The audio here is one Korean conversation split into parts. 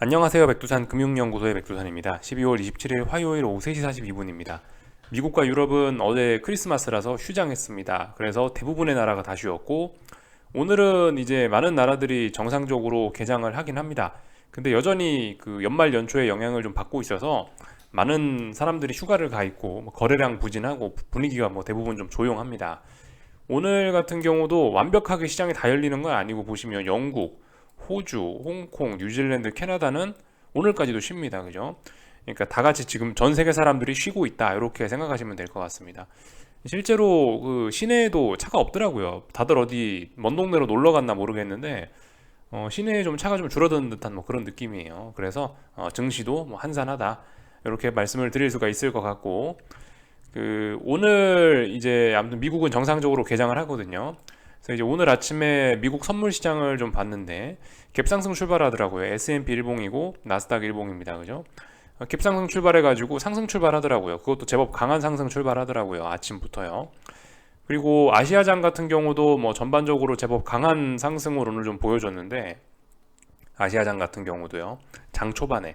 안녕하세요. 백두산 금융연구소의 백두산입니다. 12월 27일 화요일 오후 3시 42분입니다. 미국과 유럽은 어제 크리스마스라서 휴장했습니다. 그래서 대부분의 나라가 다 쉬었고, 오늘은 이제 많은 나라들이 정상적으로 개장을 하긴 합니다. 근데 여전히 그 연말 연초에 영향을 좀 받고 있어서 많은 사람들이 휴가를 가 있고, 거래량 부진하고 분위기가 대부분 좀 조용합니다. 오늘 같은 경우도 완벽하게 시장이 다 열리는 건 아니고, 보시면 영국, 호주, 홍콩, 뉴질랜드, 캐나다는 오늘까지도 쉽니다. 그죠? 그러니까 다 같이 지금 전 세계 사람들이 쉬고 있다. 이렇게 생각하시면 될 것 같습니다. 실제로 그 시내에도 차가 없더라고요. 다들 어디 먼 동네로 놀러 갔나 모르겠는데 시내에 좀 차가 좀 줄어드는 듯한 그런 느낌이에요. 그래서 증시도 한산하다. 이렇게 말씀을 드릴 수가 있을 것 같고, 그 오늘 이제 아무튼 미국은 정상적으로 개장을 하거든요. 그래서 이제 오늘 아침에 미국 선물 시장을 좀 봤는데 갭상승 출발하더라고요. S&P 일봉이고 나스닥 일봉입니다. 그죠? 갭상승 출발해가지고 상승 출발하더라고요. 그것도 제법 강한 상승 출발하더라고요. 아침부터요. 그리고 아시아장 같은 경우도 전반적으로 제법 강한 상승을 오늘 좀 보여줬는데, 아시아장 같은 경우도요. 장 초반에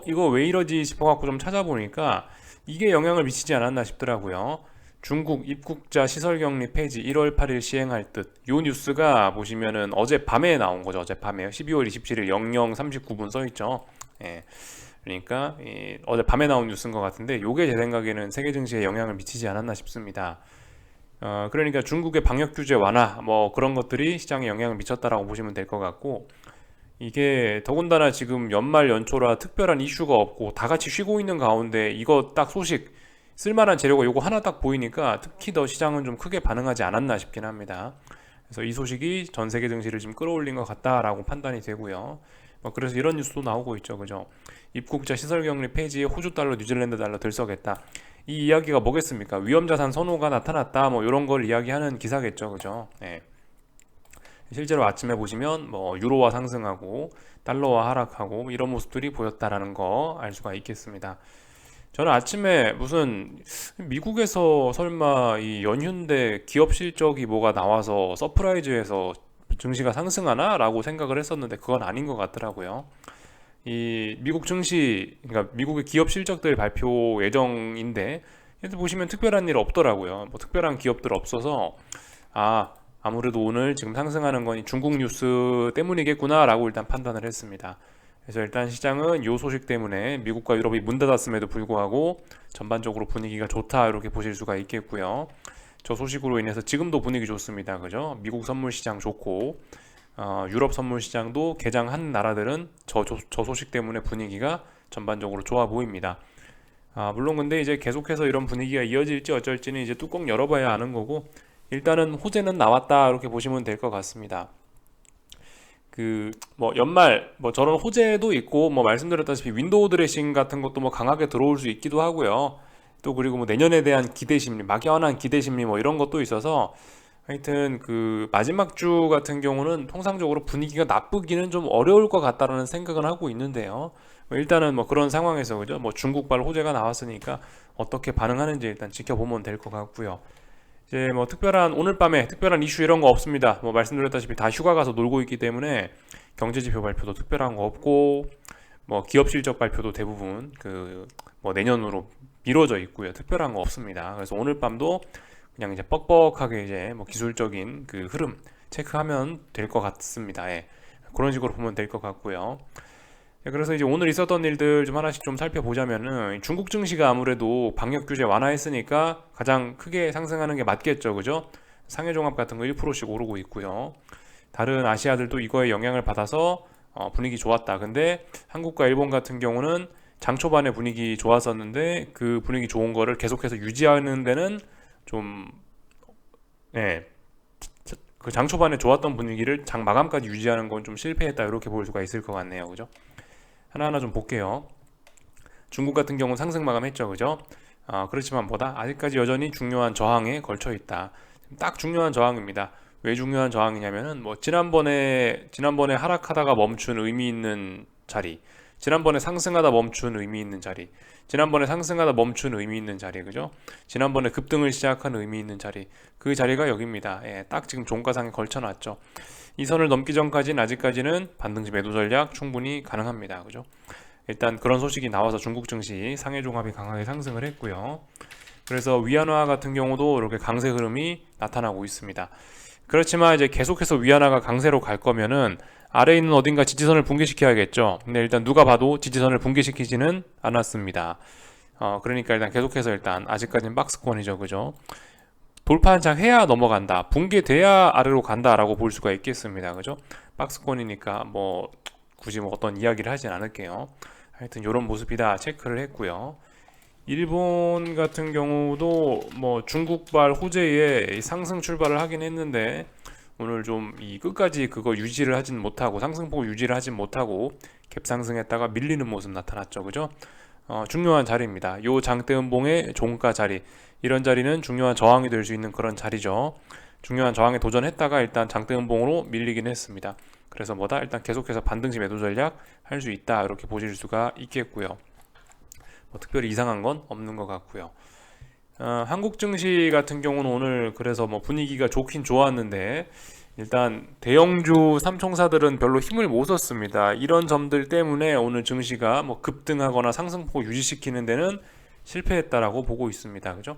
이거 왜 이러지 싶어갖고 좀 찾아보니까 이게 영향을 미치지 않았나 싶더라고요. 중국 입국자 시설격리 폐지 1월 8일 시행할 듯. 요 뉴스가 보시면은 어젯밤에 나온 거죠. 어젯밤에요. 12월 27일 00 39분 써있죠. 예. 그러니까 어젯밤에 나온 뉴스인 것 같은데, 요게 제 생각에는 세계 증시에 영향을 미치지 않았나 싶습니다. 그러니까 중국의 방역 규제 완화 그런 것들이 시장에 영향을 미쳤다라고 보시면 될 것 같고, 이게 더군다나 지금 연말 연초라 특별한 이슈가 없고 다 같이 쉬고 있는 가운데 이거 딱 소식, 쓸만한 재료가 요거 하나 딱 보이니까 특히 더 시장은 좀 크게 반응하지 않았나 싶긴 합니다. 그래서 이 소식이 전 세계 증시를 좀 끌어올린 것 같다라고 판단이 되고요. 그래서 이런 뉴스도 나오고 있죠. 그죠? 입국자 시설격리 폐지에 호주 달러, 뉴질랜드 달러 들썩했다. 이 이야기가 뭐겠습니까? 위험자산 선호가 나타났다. 이런 걸 이야기하는 기사겠죠. 그죠? 네. 실제로 아침에 보시면 유로화 상승하고 달러화 하락하고 이런 모습들이 보였다라는 거 알 수가 있겠습니다. 저는 아침에 무슨 미국에서 설마 이 연휴인데 기업 실적이 뭐가 나와서 서프라이즈해서 증시가 상승하나? 라고 생각을 했었는데 그건 아닌 것 같더라고요. 이 미국 증시, 그러니까 미국의 기업 실적들 발표 예정인데 얘들 보시면 특별한 일 없더라고요. 특별한 기업들 없어서 아무래도 오늘 지금 상승하는 건 중국 뉴스 때문이겠구나 라고 일단 판단을 했습니다. 그래서 일단 시장은 이 소식 때문에 미국과 유럽이 문 닫았음에도 불구하고 전반적으로 분위기가 좋다 이렇게 보실 수가 있겠고요. 저 소식으로 인해서 지금도 분위기 좋습니다. 그죠? 미국 선물 시장 좋고 유럽 선물 시장도 개장한 나라들은 저 소식 때문에 분위기가 전반적으로 좋아 보입니다. 물론 근데 이제 계속해서 이런 분위기가 이어질지 어쩔지는 이제 뚜껑 열어봐야 아는 거고, 일단은 호재는 나왔다 이렇게 보시면 될 것 같습니다. 그 연말 저런 호재도 있고 말씀드렸다시피 윈도우 드레싱 같은 것도 강하게 들어올 수 있기도 하고요. 또 그리고 내년에 대한 기대 심리, 막연한 기대 심리 이런 것도 있어서 하여튼 그 마지막 주 같은 경우는 통상적으로 분위기가 나쁘기는 좀 어려울 것 같다라는 생각은 하고 있는데요. 일단은 그런 상황에서 그죠? 중국발 호재가 나왔으니까 어떻게 반응하는지 일단 지켜보면 될 것 같고요. 이제 특별한 오늘 밤에 특별한 이슈 이런 거 없습니다. 말씀드렸다시피 다 휴가 가서 놀고 있기 때문에 경제지표 발표도 특별한 거 없고 기업 실적 발표도 대부분 그 내년으로 미뤄져 있고요. 특별한 거 없습니다. 그래서 오늘 밤도 그냥 이제 뻑뻑하게 이제 기술적인 그 흐름 체크하면 될 것 같습니다. 예. 그런 식으로 보면 될 것 같고요. 예, 그래서 이제 오늘 있었던 일들 좀 하나씩 좀 살펴보자면은 중국 증시가 아무래도 방역 규제 완화했으니까 가장 크게 상승하는 게 맞겠죠. 그죠? 상해 종합 같은 거 1%씩 오르고 있고요. 다른 아시아들도 이거에 영향을 받아서 분위기 좋았다. 근데 한국과 일본 같은 경우는 장 초반에 분위기 좋았었는데 그 분위기 좋은 거를 계속해서 유지하는 데는 좀 예, 그 장 초반에 좋았던 분위기를 장 마감까지 유지하는 건 좀 실패했다 이렇게 볼 수가 있을 것 같네요. 그죠? 하나하나 좀 볼게요. 중국 같은 경우는 상승 마감했죠. 그죠? 그렇지만 아직까지 여전히 중요한 저항에 걸쳐 있다. 딱 중요한 저항입니다. 왜 중요한 저항이냐면은 지난번에 하락하다가 멈춘 의미 있는 자리, 지난번에 상승하다 멈춘 의미 있는 자리, 지난번에 상승하다 멈춘 의미 있는 자리, 그죠? 지난번에 급등을 시작한 의미 있는 자리, 그 자리가 여기입니다. 예, 딱 지금 종가상에 걸쳐놨죠. 이 선을 넘기 전까지는 아직까지는 반등시 매도 전략 충분히 가능합니다. 그죠? 일단 그런 소식이 나와서 중국 증시 상해 종합이 강하게 상승을 했고요. 그래서 위안화 같은 경우도 이렇게 강세 흐름이 나타나고 있습니다. 그렇지만 이제 계속해서 위안화가 강세로 갈 거면은 아래에 있는 어딘가 지지선을 붕괴시켜야겠죠. 근데 일단 누가 봐도 지지선을 붕괴시키지는 않았습니다. 그러니까 일단 계속해서 일단 아직까지는 박스권이죠. 그죠? 돌파 한창 해야 넘어간다. 붕괴돼야 아래로 간다라고 볼 수가 있겠습니다. 그죠? 박스권이니까 뭐 굳이 뭐 어떤 이야기를 하진 않을게요. 하여튼 이런 모습이다 체크를 했고요. 일본 같은 경우도 뭐 중국발 호재에 상승 출발을 하긴 했는데 오늘 좀 이 끝까지 그거 유지를 하진 못하고 상승폭 유지를 하진 못하고 갭상승했다가 밀리는 모습 나타났죠. 그죠? 중요한 자리입니다. 요 장대음봉의 종가 자리, 이런 자리는 중요한 저항이 될 수 있는 그런 자리죠. 중요한 저항에 도전했다가 일단 장대음봉으로 밀리긴 했습니다. 그래서 뭐다? 일단 계속해서 반등시 매도 전략 할 수 있다, 이렇게 보실 수가 있겠고요. 뭐 특별히 이상한 건 없는 것 같고요. 한국 증시 같은 경우는 오늘 그래서 뭐 분위기가 좋긴 좋았는데 일단 대형주 삼총사들은 별로 힘을 못 썼습니다. 이런 점들 때문에 오늘 증시가 뭐 급등하거나 상승폭을 유지시키는 데는 실패했다라고 보고 있습니다. 그죠?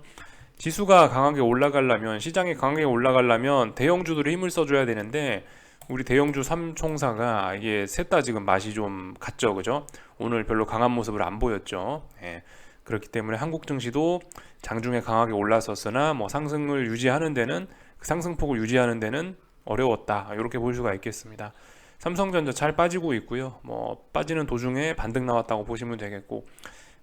지수가 강하게 올라가려면, 시장이 강하게 올라가려면 대형주들이 힘을 써줘야 되는데 우리 대형주 삼총사가 이게 셋 다 지금 맛이 좀 갔죠. 그죠? 오늘 별로 강한 모습을 안 보였죠. 예. 그렇기 때문에 한국 증시도 장중에 강하게 올랐었으나 뭐 상승을 유지하는 데는, 그 상승폭을 유지하는 데는 어려웠다, 이렇게 볼 수가 있겠습니다. 삼성전자 잘 빠지고 있고요. 뭐 빠지는 도중에 반등 나왔다고 보시면 되겠고,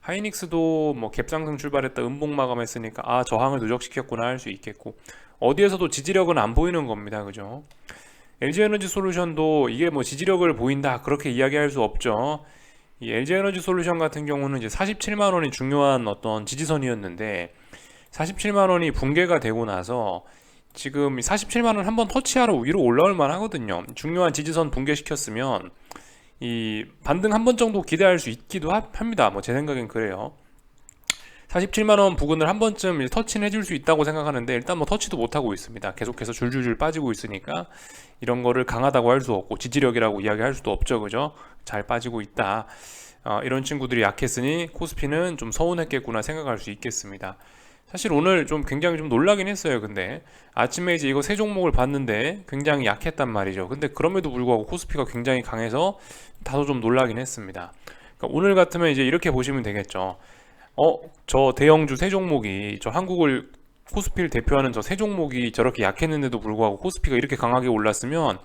하이닉스도 뭐 갭상승 출발했다 음봉 마감했으니까 저항을 누적시켰구나 할 수 있겠고, 어디에서도 지지력은 안 보이는 겁니다. 그죠? LG에너지솔루션도 이게 뭐 지지력을 보인다 그렇게 이야기할 수 없죠. 이 LG에너지솔루션 같은 경우는 이제 47만 원이 중요한 어떤 지지선이었는데 47만 원이 붕괴가 되고 나서 지금 47만 원 한번 터치하러 위로 올라올 만 하거든요. 중요한 지지선 붕괴시켰으면 이 반등 한 번 정도 기대할 수 있기도 합니다. 뭐 제 생각엔 그래요. 47만 원 부근을 한 번쯤 터치는 해줄 수 있다고 생각하는데 일단 뭐 터치도 못하고 있습니다. 계속해서 줄줄줄 빠지고 있으니까 이런 거를 강하다고 할 수 없고 지지력이라고 이야기할 수도 없죠. 그죠? 잘 빠지고 있다. 이런 친구들이 약했으니 코스피는 좀 서운했겠구나 생각할 수 있겠습니다. 사실 오늘 좀 굉장히 좀 놀라긴 했어요. 근데 아침에 이제 이거 세 종목을 봤는데 굉장히 약했단 말이죠. 근데 그럼에도 불구하고 코스피가 굉장히 강해서 다소 좀 놀라긴 했습니다. 그러니까 오늘 같으면 이제 이렇게 보시면 되겠죠. 저 대형주 세 종목이, 저 한국을 코스피를 대표하는 저 세 종목이 저렇게 약했는데도 불구하고 코스피가 이렇게 강하게 올랐으면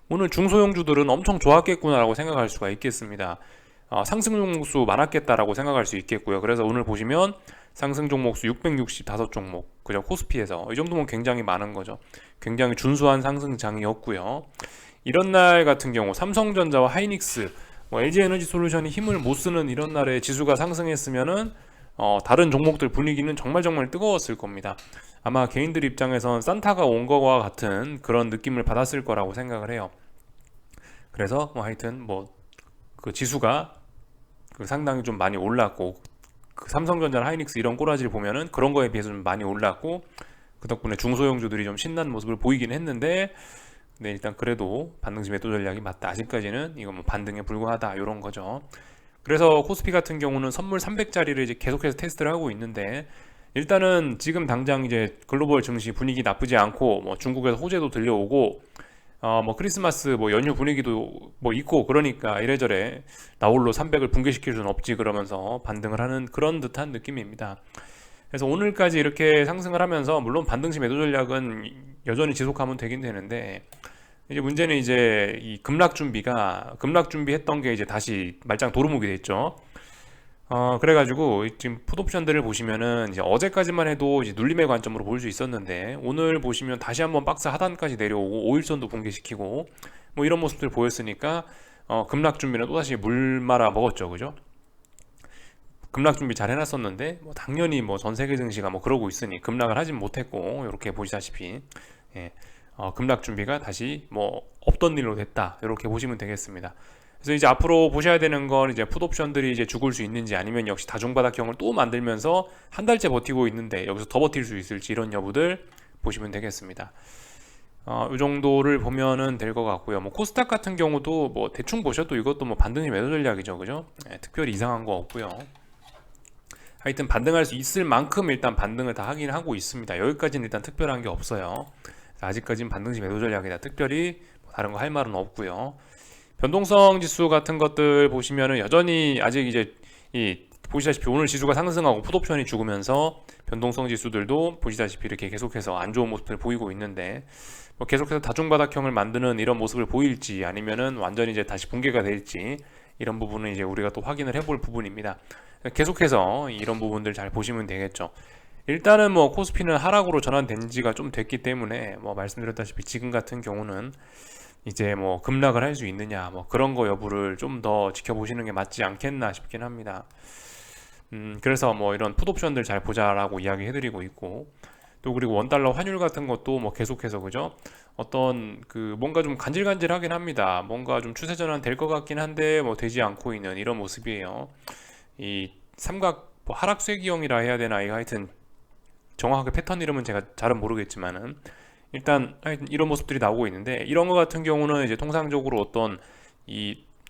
오늘 중소형주들은 엄청 좋았겠구나라고 생각할 수가 있겠습니다. 상승 종목수 많았겠다라고 생각할 수 있겠고요. 그래서 오늘 보시면 상승 종목수 665종목, 그죠? 코스피에서 이 정도면 굉장히 많은 거죠. 굉장히 준수한 상승장이었고요. 이런 날 같은 경우 삼성전자와 하이닉스, 뭐 LG에너지솔루션이 힘을 못 쓰는 이런 날에 지수가 상승했으면은 다른 종목들 분위기는 정말 뜨거웠을 겁니다. 아마 개인들 입장에선 산타가 온 거와 같은 그런 느낌을 받았을 거라고 생각을 해요. 그래서 뭐 하여튼 뭐 그 지수가 상당히 좀 많이 올랐고, 그 삼성전자나 하이닉스 이런 꼬라지를 보면은 그런 거에 비해서 좀 많이 올랐고, 그 덕분에 중소형주들이 좀 신나는 모습을 보이긴 했는데, 네, 일단 그래도 반등시 매도 전략이 맞다. 아직까지는 이거 뭐 반등에 불과하다, 이런 거죠. 그래서 코스피 같은 경우는 선물 300짜리를 이제 계속해서 테스트를 하고 있는데, 일단은 지금 당장 이제 글로벌 증시 분위기 나쁘지 않고, 뭐 중국에서 호재도 들려오고, 뭐 크리스마스 뭐 연휴 분위기도 뭐 있고, 그러니까 이래저래 나홀로 300을 붕괴시킬 수는 없지, 그러면서 반등을 하는 그런 듯한 느낌입니다. 그래서 오늘까지 이렇게 상승을 하면서 물론 반등시 매도 전략은 여전히 지속하면 되긴 되는데, 이제 문제는 이제 이 급락 준비했던 게 이제 다시 말짱 도루묵이 됐죠. 그래가지고 지금 풋옵션들을 보시면은 이제 어제까지만 해도 이제 눌림의 관점으로 볼 수 있었는데, 오늘 보시면 다시 한번 박스 하단까지 내려오고 5일선도 붕괴시키고 뭐 이런 모습들 보였으니까 급락 준비는 또다시 물 말아 먹었죠. 그죠? 급락 준비 잘 해놨었는데 뭐 당연히 뭐 전 세계 증시가 뭐 그러고 있으니 급락을 하진 못했고, 이렇게 보시다시피 급락 준비가 다시 뭐 없던 일로 됐다, 이렇게 보시면 되겠습니다. 그래서 이제 앞으로 보셔야 되는 건 이제 풋옵션들이 이제 죽을 수 있는지 아니면 역시 다중바닥형을 또 만들면서 한 달째 버티고 있는데 여기서 더 버틸 수 있을지 이런 여부들 보시면 되겠습니다. 이 정도를 보면은 될 것 같고요. 뭐 코스닥 같은 경우도 뭐 대충 보셔도 이것도 뭐 반등이 매도 전략이죠, 그죠? 특별히 이상한 거 없고요. 하여튼 반등할 수 있을 만큼 일단 반등을 다 하긴 하고 있습니다. 여기까지는 일단 특별한 게 없어요. 아직까지는 반등시 매도 전략이다. 특별히 뭐 다른 거 할 말은 없고요. 변동성 지수 같은 것들 보시면은 여전히 아직 이제 보시다시피 오늘 지수가 상승하고 풋옵션이 죽으면서 변동성 지수들도 보시다시피 이렇게 계속해서 안 좋은 모습을 보이고 있는데 뭐 계속해서 다중바닥형을 만드는 이런 모습을 보일지 아니면은 완전히 이제 다시 붕괴가 될지 이런 부분은 이제 우리가 또 확인을 해볼 부분입니다. 계속해서 이런 부분들 잘 보시면 되겠죠. 일단은 뭐 코스피는 하락으로 전환된 지가 좀 됐기 때문에 뭐 말씀드렸다시피 지금 같은 경우는 이제 뭐 급락을 할 수 있느냐 뭐 그런 거 여부를 좀 더 지켜보시는 게 맞지 않겠나 싶긴 합니다. 그래서 뭐 이런 풋옵션들 잘 보자라고 이야기해드리고 있고 또 그리고 원달러 환율 같은 것도 뭐 계속해서 그죠? 어떤 그 뭔가 좀 간질간질하긴 합니다. 뭔가 좀 추세 전환 될 것 같긴 한데 뭐 되지 않고 있는 이런 모습이에요. 이 삼각 뭐 하락쇠기형이라 해야 되나 이거 하여튼 정확하게 패턴 이름은 제가 잘은 모르겠지만은 일단 하여튼 이런 모습들이 나오고 있는데 이런 거 같은 경우는 이제 통상적으로 어떤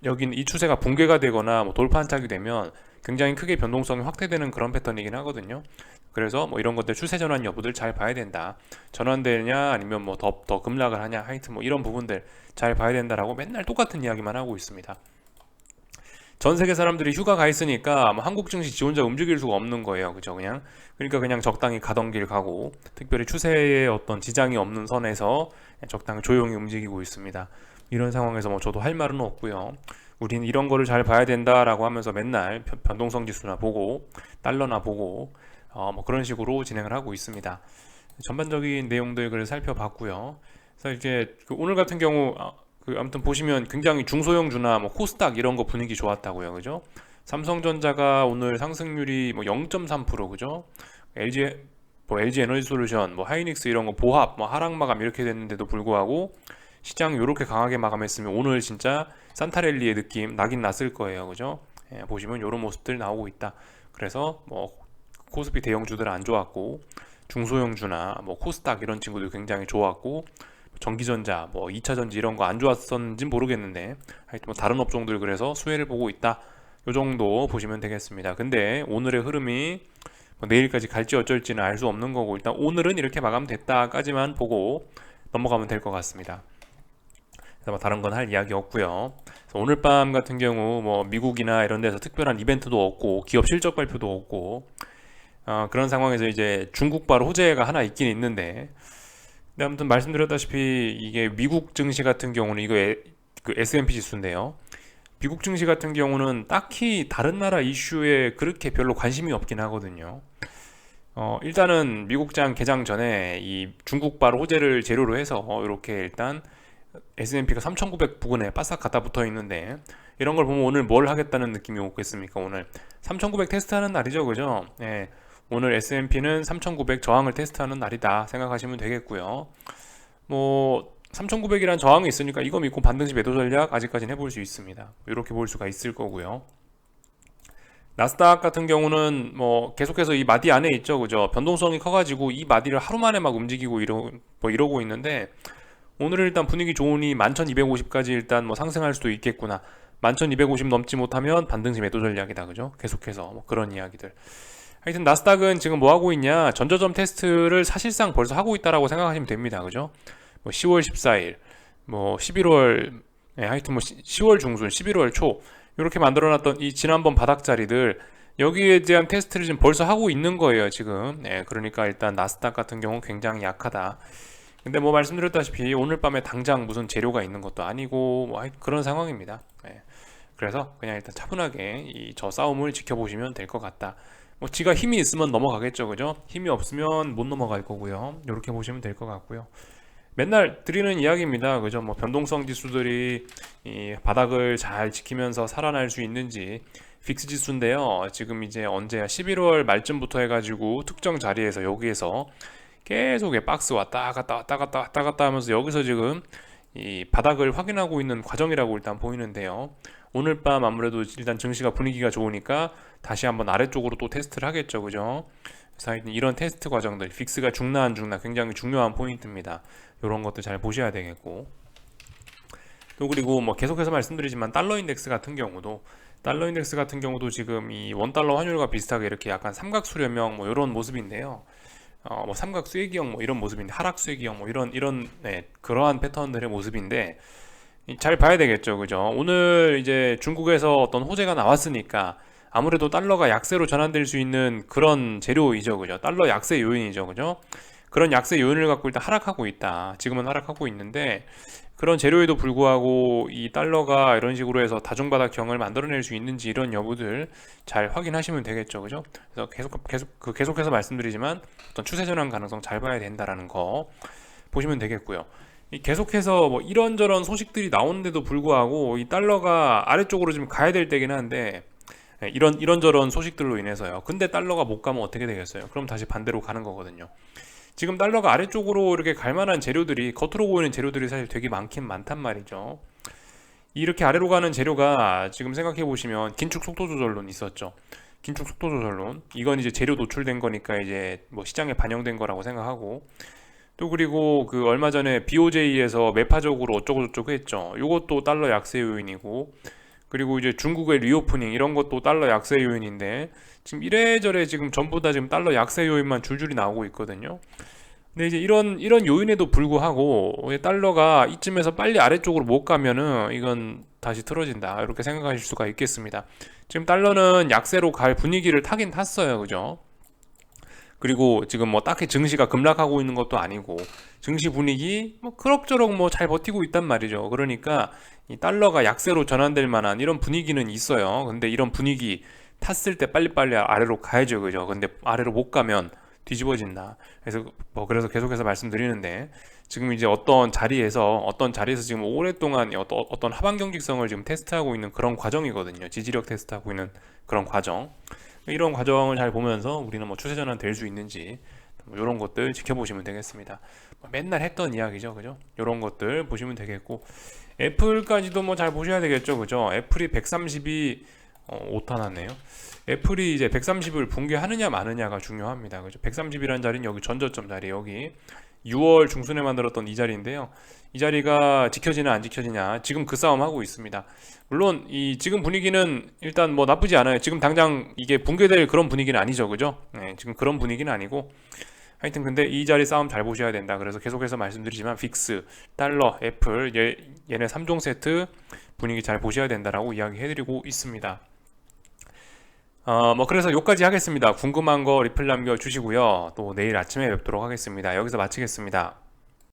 여긴 이 추세가 붕괴가 되거나 뭐 돌파안착이 되면 굉장히 크게 변동성이 확대되는 그런 패턴이긴 하거든요. 그래서 뭐 이런 것들 추세 전환 여부들 잘 봐야 된다. 전환되냐 아니면 뭐 더 급락을 하냐 하여튼 뭐 이런 부분들 잘 봐야 된다라고 맨날 똑같은 이야기만 하고 있습니다. 전 세계 사람들이 휴가 가 있으니까 뭐 한국 증시 지 혼자 움직일 수가 없는 거예요. 그죠? 그러니까 그냥 적당히 가던 길 가고 특별히 추세에 어떤 지장이 없는 선에서 적당히 조용히 움직이고 있습니다. 이런 상황에서 뭐 저도 할 말은 없고요. 우리는 이런 거를 잘 봐야 된다라고 하면서 맨날 변동성 지수나 보고 달러나 보고 뭐 그런 식으로 진행을 하고 있습니다. 전반적인 내용들 그래서 살펴봤고요. 그래서 이제 오늘 같은 경우 아무튼 보시면 굉장히 중소형주나 뭐 코스닥 이런 거 분위기 좋았다고요, 그죠? 삼성전자가 오늘 상승률이 뭐 0.3% 그죠? LG 에너지솔루션, 뭐 하이닉스 이런 거 보합, 뭐 하락 마감 이렇게 됐는데도 불구하고 시장 이렇게 강하게 마감했으면 오늘 진짜 산타랠리의 느낌 나긴 났을 거예요, 그죠? 보시면 이런 모습들 나오고 있다. 그래서 뭐 코스피 대형주들 안 좋았고 중소형주나 뭐 코스닥 이런 친구들 굉장히 좋았고 전기전자, 뭐 2차전지 이런 거 안 좋았었는지 모르겠는데 하여튼 뭐 다른 업종들 그래서 수혜를 보고 있다. 요 정도 보시면 되겠습니다. 근데 오늘의 흐름이 뭐 내일까지 갈지 어쩔지는 알 수 없는 거고 일단 오늘은 이렇게 마감됐다까지만 보고 넘어가면 될 것 같습니다. 그래서 뭐 다른 건 할 이야기 없고요. 오늘 밤 같은 경우 뭐 미국이나 이런 데서 특별한 이벤트도 없고 기업 실적 발표도 없고 그런 상황에서 이제 중국발 호재가 하나 있긴 있는데 근데 아무튼 말씀드렸다시피 이게 미국 증시 같은 경우는 그 S&P 지수인데요. 미국 증시 같은 경우는 딱히 다른 나라 이슈에 그렇게 별로 관심이 없긴 하거든요. 일단은 미국장 개장 전에 이 중국발 호재를 재료로 해서 이렇게 일단 S&P가 3,900 부근에 바싹 갖다 붙어 있는데 이런 걸 보면 오늘 뭘 하겠다는 느낌이 오겠습니까? 오늘 3,900 테스트하는 날이죠, 그죠? 예. 오늘 S&P는 3,900 저항을 테스트하는 날이다 생각하시면 되겠고요. 뭐 3,900이란 저항이 있으니까 이거 믿고 반등시 매도 전략 아직까지는 해볼 수 있습니다. 이렇게 볼 수가 있을 거고요. 나스닥 같은 경우는 뭐 계속해서 이 마디 안에 있죠, 그죠? 변동성이 커가지고 이 마디를 하루 만에 막 움직이고 이러고 있는데 오늘은 일단 분위기 좋으니 11,250까지 일단 뭐 상승할 수도 있겠구나. 11,250 넘지 못하면 반등시 매도 전략이다, 그죠? 계속해서 뭐 그런 이야기들. 하여튼 나스닥은 지금 뭐 하고 있냐? 전저점 테스트를 사실상 벌써 하고 있다라고 생각하시면 됩니다, 그죠? 뭐 10월 14일, 뭐 11월, 하여튼 뭐 10월 중순, 11월 초 이렇게 만들어놨던 이 지난번 바닥자리들 여기에 대한 테스트를 지금 벌써 하고 있는 거예요, 지금. 그러니까 일단 나스닥 같은 경우 굉장히 약하다. 근데 뭐 말씀드렸다시피 오늘 밤에 당장 무슨 재료가 있는 것도 아니고 뭐 그런 상황입니다. 그래서 그냥 일단 차분하게 이 저 싸움을 지켜보시면 될 것 같다. 뭐 지가 힘이 있으면 넘어가겠죠, 그죠? 힘이 없으면 못 넘어갈 거고요. 이렇게 보시면 될 것 같고요. 맨날 드리는 이야기입니다, 그죠? 뭐 변동성 지수들이 이 바닥을 잘 지키면서 살아날 수 있는지 픽스 지수인데요. 지금 이제 언제야? 11월 말쯤부터 해가지고 특정 자리에서 여기에서 계속 박스 왔다 갔다 하면서 여기서 지금 이 바닥을 확인하고 있는 과정이라고 일단 보이는데요. 오늘 밤 아무래도 일단 증시가 분위기가 좋으니까 다시 한번 아래쪽으로 또 테스트를 하겠죠, 그죠? 그래서 하여튼 이런 테스트 과정들, 빅스가 죽나 안 죽나 굉장히 중요한 포인트입니다. 이런 것도 잘 보셔야 되겠고. 또 그리고 뭐 계속해서 말씀드리지만 달러 인덱스 같은 경우도 지금 이 원달러 환율과 비슷하게 이렇게 약간 삼각 수렴형 뭐 이런 모습인데요. 뭐 삼각 쐐기형 뭐 이런 모습인데 하락 쐐기형 뭐 이런 네, 그러한 패턴들의 모습인데 잘 봐야 되겠죠, 그죠? 오늘 이제 중국에서 어떤 호재가 나왔으니까 아무래도 달러가 약세로 전환될 수 있는 그런 재료이죠, 그죠? 달러 약세 요인이죠, 그죠? 그런 약세 요인을 갖고 일단 하락하고 있다. 지금은 하락하고 있는데 그런 재료에도 불구하고 이 달러가 이런 식으로 해서 다중바닥형을 만들어낼 수 있는지 이런 여부들 잘 확인하시면 되겠죠, 그죠? 그래서 계속해서 말씀드리지만 어떤 추세 전환 가능성 잘 봐야 된다라는 거 보시면 되겠고요. 계속해서 뭐 이런저런 소식들이 나오는데도 불구하고 이 달러가 아래쪽으로 좀 가야 될 때긴 한데 이런저런 소식들로 인해서요. 근데 달러가 못 가면 어떻게 되겠어요? 그럼 다시 반대로 가는 거거든요. 지금 달러가 아래쪽으로 이렇게 갈 만한 재료들이 겉으로 보이는 재료들이 사실 되게 많긴 많단 말이죠. 이렇게 아래로 가는 재료가 지금 생각해 보시면 긴축 속도 조절론 있었죠. 긴축 속도 조절론. 이건 이제 재료 노출된 거니까 이제 뭐 시장에 반영된 거라고 생각하고 또 그리고 그 얼마 전에 BOJ에서 매파적으로 어쩌고 저쩌고 했죠. 이것도 달러 약세 요인이고 그리고 이제 중국의 리오프닝 이런 것도 달러 약세 요인인데 지금 이래저래 지금 전부 다 지금 달러 약세 요인만 줄줄이 나오고 있거든요. 근데 이제 이런 요인에도 불구하고 달러가 이쯤에서 빨리 아래쪽으로 못 가면은 이건 다시 틀어진다 이렇게 생각하실 수가 있겠습니다. 지금 달러는 약세로 갈 분위기를 타긴 탔어요, 그죠? 그리고 지금 뭐 딱히 증시가 급락하고 있는 것도 아니고 증시 분위기 뭐 그럭저럭 뭐 잘 버티고 있단 말이죠. 그러니까 이 달러가 약세로 전환될 만한 이런 분위기는 있어요. 근데 이런 분위기 탔을 때 빨리빨리 아래로 가야죠, 그죠? 근데 아래로 못 가면 뒤집어진다. 그래서 계속해서 말씀드리는데 지금 이제 어떤 자리에서 지금 오랫동안 어떤 하방 경직성을 지금 테스트하고 있는 그런 과정이거든요. 지지력 테스트하고 있는 그런 과정. 이런 과정을 잘 보면서 우리는 뭐 추세 전환 될 수 있는지 뭐 이런 것들 지켜보시면 되겠습니다. 뭐 맨날 했던 이야기죠, 그죠? 이런 것들 보시면 되겠고 애플까지도 뭐 잘 보셔야 되겠죠, 그죠? 애플이 130이 오타 났네요. 애플이 이제 130을 붕괴하느냐 마느냐가 중요합니다, 그죠? 130이라는 자리는 여기 전저점 자리 여기 6월 중순에 만들었던 이 자리인데요. 이 자리가 지켜지냐 안 지켜지냐 지금 그 싸움 하고 있습니다. 물론 이 지금 분위기는 일단 뭐 나쁘지 않아요. 지금 당장 이게 붕괴될 그런 분위기는 아니죠, 그죠? 네, 지금 그런 분위기는 아니고 하여튼 근데 이 자리 싸움 잘 보셔야 된다. 그래서 계속해서 말씀드리지만 빅스, 달러, 애플 얘네 3종 세트 분위기 잘 보셔야 된다라고 이야기해드리고 있습니다. 뭐 그래서 여기까지 하겠습니다. 궁금한 거 리플 남겨주시고요. 또 내일 아침에 뵙도록 하겠습니다. 여기서 마치겠습니다.